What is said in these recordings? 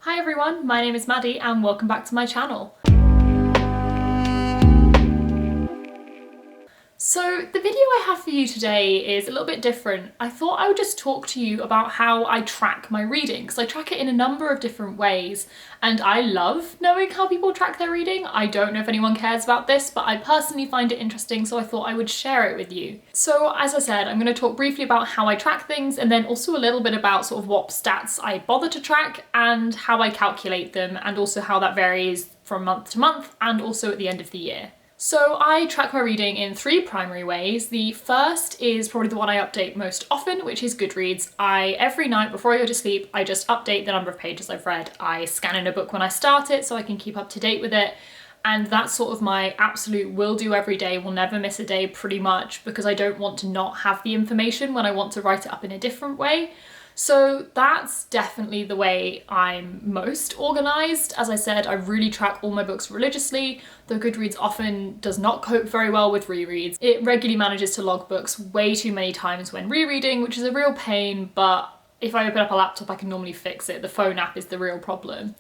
Hi everyone, my name is Maddie and welcome back to my channel. So the video I have for you today is a little bit different. I thought I would just talk to you about how I track my reading, because I track it in a number of different ways and I love knowing how people track their reading. I don't know if anyone cares about this, but I personally find it interesting, so I thought I would share it with you. So as I said, I'm going to talk briefly about how I track things and then also a little bit about sort of what stats I bother to track and how I calculate them, and also how that varies from month to month and also at the end of the year. So I track my reading in three primary ways. The first is probably the one I update most often, which is Goodreads. Every night before I go to sleep, I just update the number of pages I've read. I scan in a book when I start it so I can keep up to date with it. And that's sort of my absolute will do every day, will never miss a day pretty much, because I don't want to not have the information when I want to write it up in a different way. So that's definitely the way I'm most organised. As I said, I really track all my books religiously, though Goodreads often does not cope very well with rereads. It regularly manages to log books way too many times when rereading, which is a real pain, but if I open up a laptop I can normally fix it. The phone app is the real problem.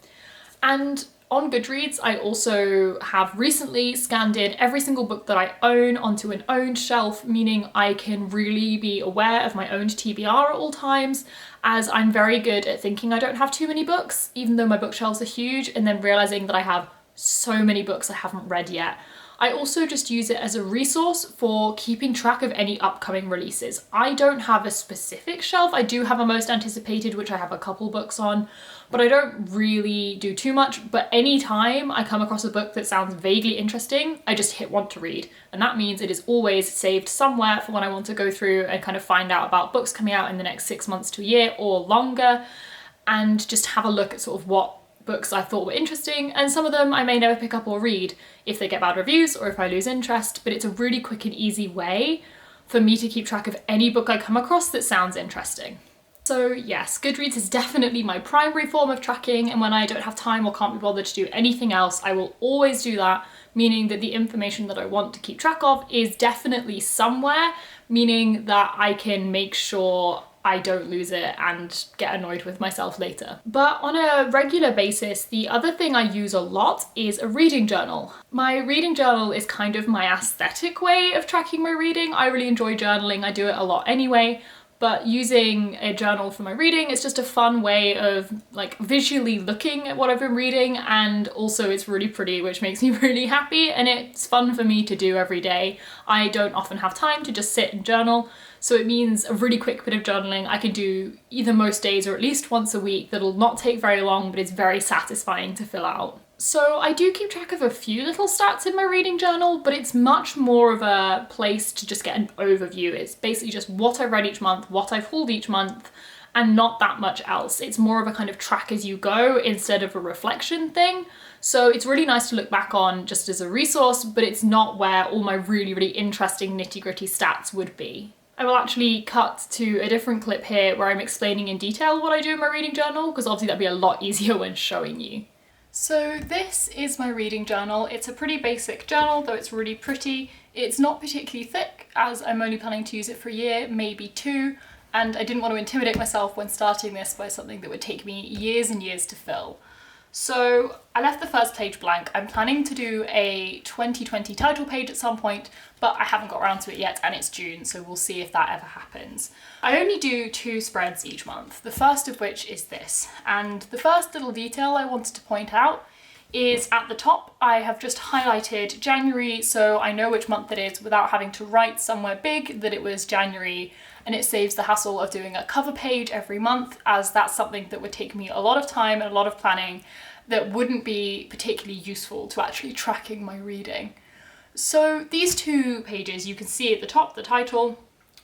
And on Goodreads, I also have recently scanned in every single book that I own onto an owned shelf, meaning I can really be aware of my owned TBR at all times, as I'm very good at thinking I don't have too many books, even though my bookshelves are huge, and then realising that I have so many books I haven't read yet. I also just use it as a resource for keeping track of any upcoming releases. I don't have a specific shelf. I do have a most anticipated, which I have a couple books on, but I don't really do too much. But anytime I come across a book that sounds vaguely interesting, I just hit want to read. And that means it is always saved somewhere for when I want to go through and kind of find out about books coming out in the next 6 months to a year or longer, and just have a look at sort of what books I thought were interesting, and some of them I may never pick up or read if they get bad reviews or if I lose interest, but it's a really quick and easy way for me to keep track of any book I come across that sounds interesting. So yes, Goodreads is definitely my primary form of tracking, and when I don't have time or can't be bothered to do anything else, I will always do that, meaning that the information that I want to keep track of is definitely somewhere, meaning that I can make sure I don't lose it and get annoyed with myself later. But on a regular basis, the other thing I use a lot is a reading journal. My reading journal is kind of my aesthetic way of tracking my reading. I really enjoy journaling, I do it a lot anyway, but using a journal for my reading is just a fun way of like visually looking at what I've been reading, and also it's really pretty, which makes me really happy, and it's fun for me to do every day. I don't often have time to just sit and journal, so it means a really quick bit of journaling I can do either most days or at least once a week. That'll not take very long, but it's very satisfying to fill out. So I do keep track of a few little stats in my reading journal, but it's much more of a place to just get an overview. It's basically just what I've read each month, what I've hauled each month, and not that much else. It's more of a kind of track as you go instead of a reflection thing. So it's really nice to look back on just as a resource, but it's not where all my really interesting nitty-gritty stats would be. I will actually cut to a different clip here where I'm explaining in detail what I do in my reading journal, because obviously that'd be a lot easier when showing you. So this is my reading journal. It's a pretty basic journal, though it's really pretty. It's not particularly thick, as I'm only planning to use it for a year, maybe two, and I didn't want to intimidate myself when starting this by something that would take me years and years to fill. So I left the first page blank. I'm planning to do a 2020 title page at some point, but I haven't got around to it yet, and it's June, so we'll see if that ever happens. I only do 2 spreads each month, the first of which is this. And the first little detail I wanted to point out is at the top, I have just highlighted January, so I know which month it is without having to write somewhere big that it was January, and it saves the hassle of doing a cover page every month, as that's something that would take me a lot of time and a lot of planning that wouldn't be particularly useful to actually tracking my reading. So these 2 pages, you can see at the top the title.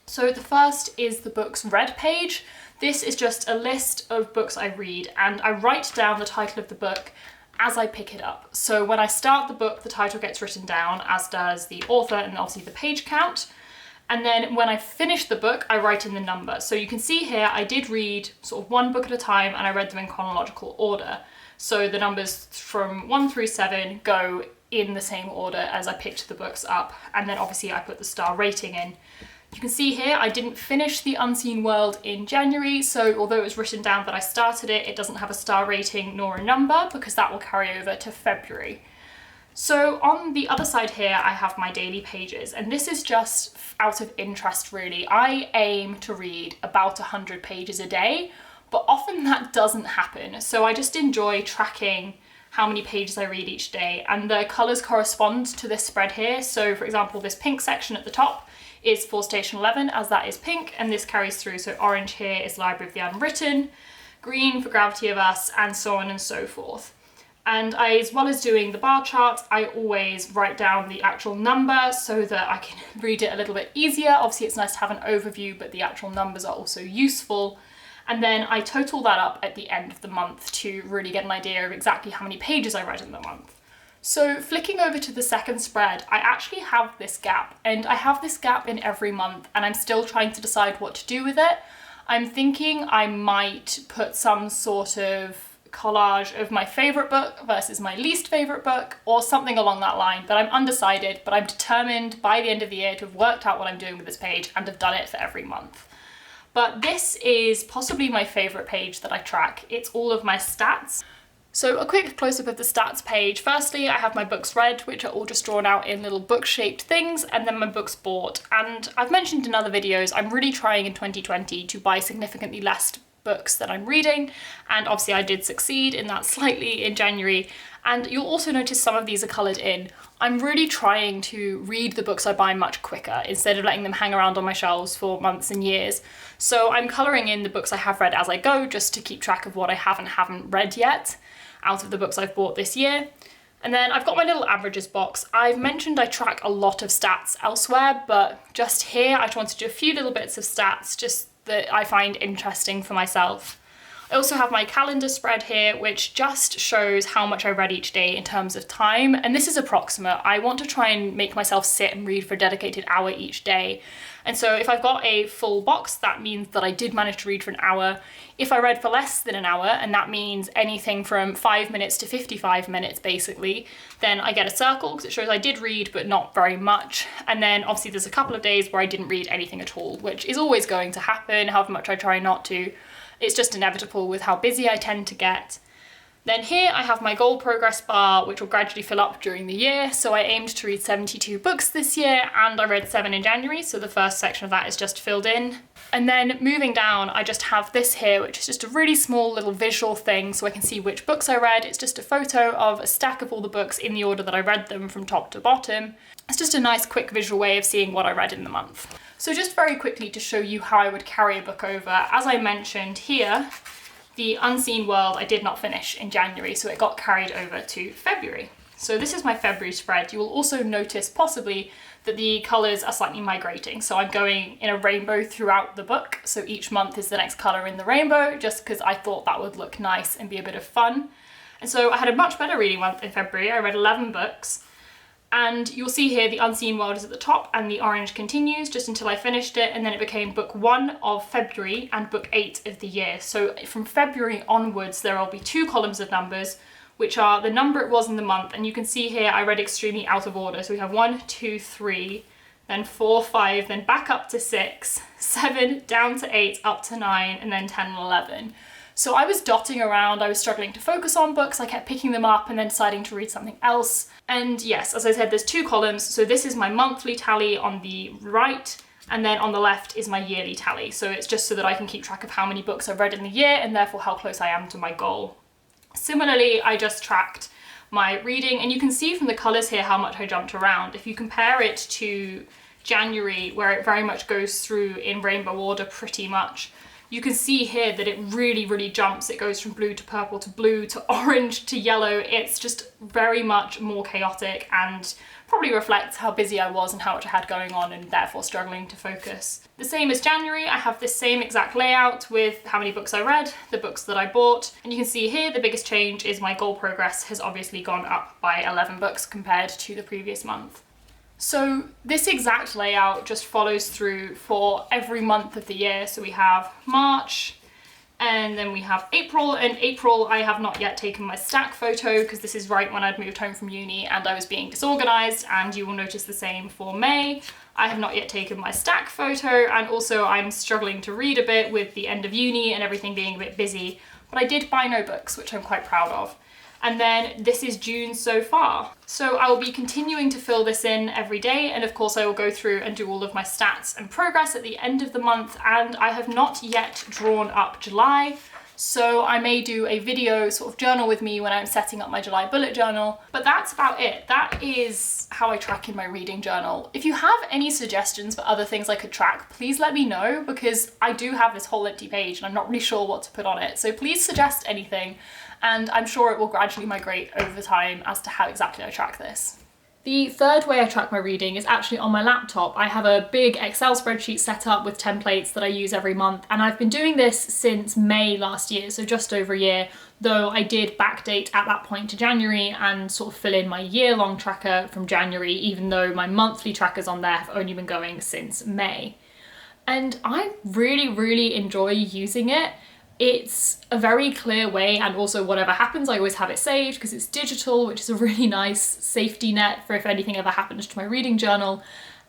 So the first is the books read page. This is just a list of books I read, and I write down the title of the book as I pick it up. So when I start the book, the title gets written down, as does the author and obviously the page count. And then when I finish the book, I write in the number. So you can see here, I did read sort of 1 book at a time, and I read them in chronological order. So the numbers from 1 through 7 go in the same order as I picked the books up. And then obviously I put the star rating in You can see here I didn't finish The Unseen World in January, so although it was written down that I started it, it doesn't have a star rating nor a number because that will carry over to February. So on the other side here, I have my daily pages, and this is just out of interest really. I aim to read about 100 pages a day, but often that doesn't happen. So I just enjoy tracking how many pages I read each day, and the colours correspond to this spread here. So for example, this pink section at the top is for Station 11, as that is pink, and this carries through. So orange here is Library of the Unwritten, green for Gravity of Us, and so on and so forth. And as well as doing the bar chart, I always write down the actual number so that I can read it a little bit easier. Obviously it's nice to have an overview, but the actual numbers are also useful. And then I total that up at the end of the month to really get an idea of exactly how many pages I read in the month. So flicking over to the second spread, I actually have this gap, and I have this gap in every month, and I'm still trying to decide what to do with it. I'm thinking I might put some sort of collage of my favourite book versus my least favourite book, or something along that line, but I'm undecided, but I'm determined by the end of the year to have worked out what I'm doing with this page and have done it for every month. But this is possibly my favourite page that I track. It's all of my stats. So a quick close-up of the stats page. Firstly, I have my books read, which are all just drawn out in little book-shaped things, and then my books bought. And I've mentioned in other videos, I'm really trying in 2020 to buy significantly less books that I'm reading, and obviously I did succeed in that slightly in January. And you'll also notice some of these are coloured in. I'm really trying to read the books I buy much quicker instead of letting them hang around on my shelves for months and years. So I'm colouring in the books I have read as I go, just to keep track of what I haven't read yet out of the books I've bought this year. And then I've got my little averages box. I've mentioned I track a lot of stats elsewhere, but just here I just want to do a few little bits of stats just that I find interesting for myself. I also have my calendar spread here, which just shows how much I read each day in terms of time, and this is approximate. I want to try and make myself sit and read for a dedicated hour each day. And so if I've got a full box, that means that I did manage to read for an hour. If I read for less than an hour, and that means anything from 5 minutes to 55 minutes basically, then I get a circle because it shows I did read but not very much. And then obviously there's a couple of days where I didn't read anything at all, which is always going to happen, however much I try not to. It's just inevitable with how busy I tend to get. Then here I have my goal progress bar, which will gradually fill up during the year. So I aimed to read 72 books this year, and I read 7 in January, so the first section of that is just filled in. And then moving down, I just have this here, which is just a really small little visual thing so I can see which books I read. It's just a photo of a stack of all the books in the order that I read them from top to bottom. It's just a nice quick visual way of seeing what I read in the month. So just very quickly to show you how I would carry a book over, as I mentioned here, The Unseen World I did not finish in January, so it got carried over to February. So this is my February spread. You will also notice possibly that the colours are slightly migrating. So I'm going in a rainbow throughout the book. So each month is the next colour in the rainbow, just because I thought that would look nice and be a bit of fun. And so I had a much better reading month in February. I read 11 books. And you'll see here the Unseen World is at the top and the orange continues just until I finished it, and then it became book 1 of February and book 8 of the year. So from February onwards there will be 2 columns of numbers, which are the number it was in the month, and you can see here I read extremely out of order. So we have 1, 2, 3, then 4, 5, then back up to 6, 7, down to 8, up to 9, and then 10 and 11. So I was dotting around, I was struggling to focus on books, I kept picking them up and then deciding to read something else. And yes, as I said, there's 2 columns, so this is my monthly tally on the right, and then on the left is my yearly tally. So it's just so that I can keep track of how many books I've read in the year and therefore how close I am to my goal. Similarly, I just tracked my reading, and you can see from the colours here how much I jumped around. If you compare it to January, where it very much goes through in rainbow order pretty much, you can see here that it really jumps. It goes from blue to purple to blue to orange to yellow. It's just very much more chaotic and probably reflects how busy I was and how much I had going on and therefore struggling to focus. The same as January, I have this same exact layout with how many books I read, the books that I bought, and you can see here the biggest change is my goal progress has obviously gone up by 11 books compared to the previous month. So this exact layout just follows through for every month of the year. So we have March, And then we have April. In April, I have not yet taken my stack photo because this is right when I'd moved home from uni and I was being disorganized, and you will notice the same for May. I have not yet taken my stack photo, and also I'm struggling to read a bit with the end of uni and everything being a bit busy, but I did buy no books, which I'm quite proud of. And then this is June so far. So I will be continuing to fill this in every day, and of course I will go through and do all of my stats and progress at the end of the month, and I have not yet drawn up July. So I may do a video sort of journal with me when I'm setting up my July bullet journal, but that's about it. That is how I track in my reading journal. If you have any suggestions for other things I could track, please let me know, because I do have this whole empty page and I'm not really sure what to put on it. So please suggest anything, and I'm sure it will gradually migrate over time as to how exactly I track this. The third way I track my reading is actually on my laptop. I have a big Excel spreadsheet set up with templates that I use every month, and I've been doing this since May last year, so just over a year, though I did backdate at that point to January and sort of fill in my year-long tracker from January, even though my monthly trackers on there have only been going since May. And I really enjoy using it. It's a very clear way, and also whatever happens, I always have it saved because it's digital, which is a really nice safety net for if anything ever happens to my reading journal.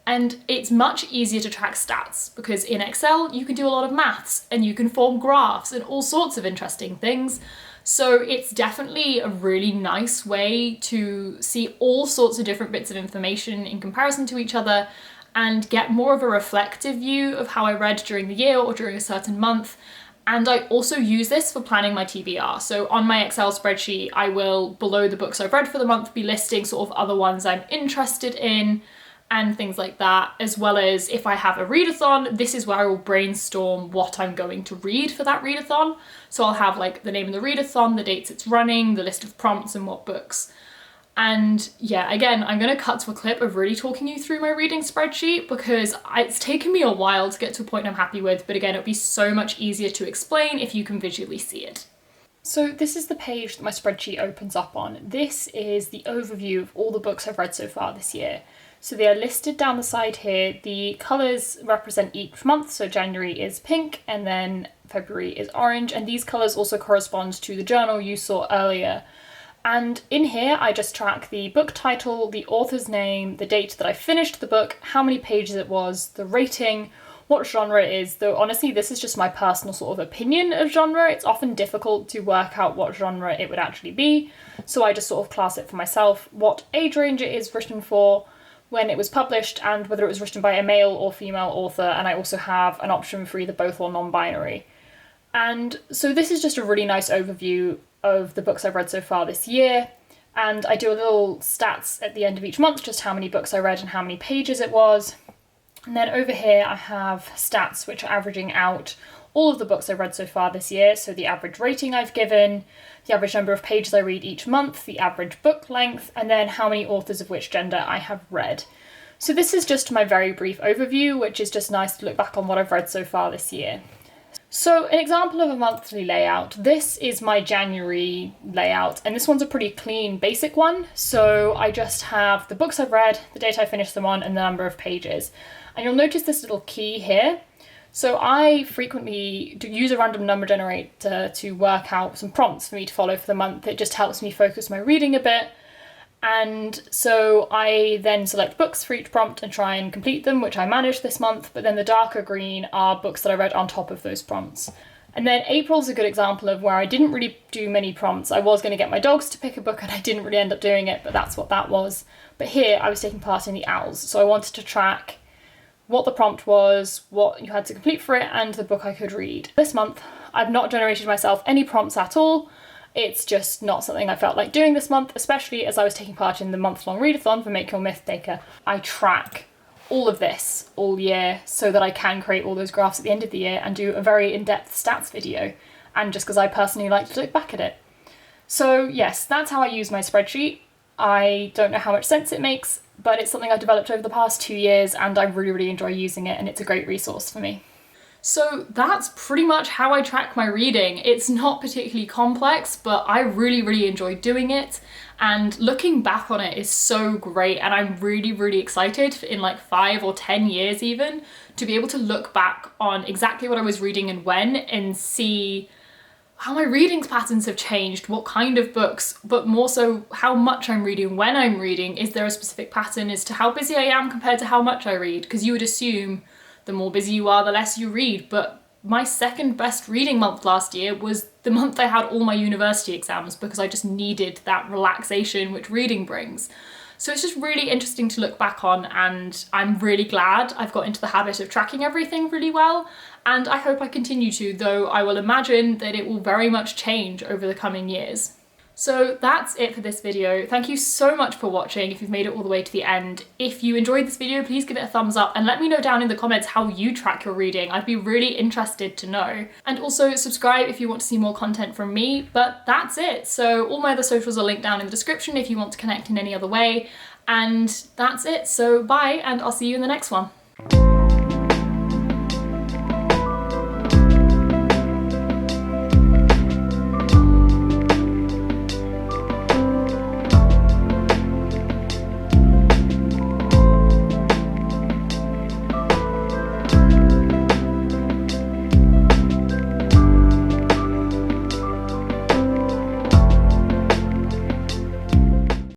And it's much easier to track stats because in Excel, you can do a lot of maths and you can form graphs and all sorts of interesting things. So it's definitely a really nice way to see all sorts of different bits of information in comparison to each other and get more of a reflective view of how I read during the year or during a certain month. And I also use this for planning my TBR. So on my Excel spreadsheet, I will, below the books I've read for the month, be listing sort of other ones I'm interested in and things like that, as well as if I have a readathon, this is where I will brainstorm what I'm going to read for that readathon. So I'll have like the name of the readathon, the dates it's running, the list of prompts and what books. And yeah, again, I'm going to cut to a clip of really talking you through my reading spreadsheet because it's taken me a while to get to a point I'm happy with, but again, it'll be so much easier to explain if you can visually see it. So this is the page that my spreadsheet opens up on. This is the overview of all the books I've read so far this year. So they are listed down the side here. The colours represent each month, so January is pink and then February is orange, and these colours also correspond to the journal you saw earlier. And in here, I just track the book title, the author's name, the date that I finished the book, how many pages it was, the rating, what genre it is, though honestly, this is just my personal sort of opinion of genre. It's often difficult to work out what genre it would actually be, so I just sort of class it for myself, what age range it is written for, when it was published, and whether it was written by a male or female author, and I also have an option for either both or non-binary. And so this is just a really nice overview of the books I've read so far this year, and I do a little stats at the end of each month, just how many books I read and how many pages it was. And then over here I have stats which are averaging out all of the books I've read so far this year, so the average rating I've given, the average number of pages I read each month, the average book length, and then how many authors of which gender I have read. So this is just my very brief overview, which is just nice to look back on what I've read so far this year. So an example of a monthly layout, this is my January layout, and this one's a pretty clean, basic one. So I just have the books I've read, the date I finished them on, and the number of pages. And you'll notice this little key here. So I frequently use a random number generator to work out some prompts for me to follow for the month. It just helps me focus my reading a bit. And so I then select books for each prompt and try and complete them, which I managed this month, but then the darker green are books that I read on top of those prompts. And then April's a good example of where I didn't really do many prompts. I was going to get my dogs to pick a book and I didn't really end up doing it, but that's what that was. But here I was taking part in the owls, so I wanted to track what the prompt was, what you had to complete for it, and the book I could read. This month, I've not generated myself any prompts at all. It's just not something I felt like doing this month, especially as I was taking part in the month-long readathon for Make Your Myth Maker. I track all of this all year so that I can create all those graphs at the end of the year and do a very in-depth stats video, and just because I personally like to look back at it. So yes, that's how I use my spreadsheet. I don't know how much sense it makes, but it's something I've developed over the past 2 years and I really enjoy using it, and it's a great resource for me. So that's pretty much how I track my reading. It's not particularly complex, but I really enjoy doing it. And looking back on it is so great. And I'm really excited in like 5 or 10 years even to be able to look back on exactly what I was reading and when and see how my reading patterns have changed, what kind of books, but more so how much I'm reading, when I'm reading. Is there a specific pattern as to how busy I am compared to how much I read? Because you would assume the more busy you are, the less you read, but my second best reading month last year was the month I had all my university exams because I just needed that relaxation which reading brings. So it's just really interesting to look back on, and I'm really glad I've got into the habit of tracking everything really well, and I hope I continue to, though I will imagine that it will very much change over the coming years. So that's it for this video. Thank you so much for watching if you've made it all the way to the end. If you enjoyed this video, please give it a thumbs up and let me know down in the comments how you track your reading. I'd be really interested to know. And also subscribe if you want to see more content from me, but that's it. So all my other socials are linked down in the description if you want to connect in any other way. And that's it. So bye, and I'll see you in the next one.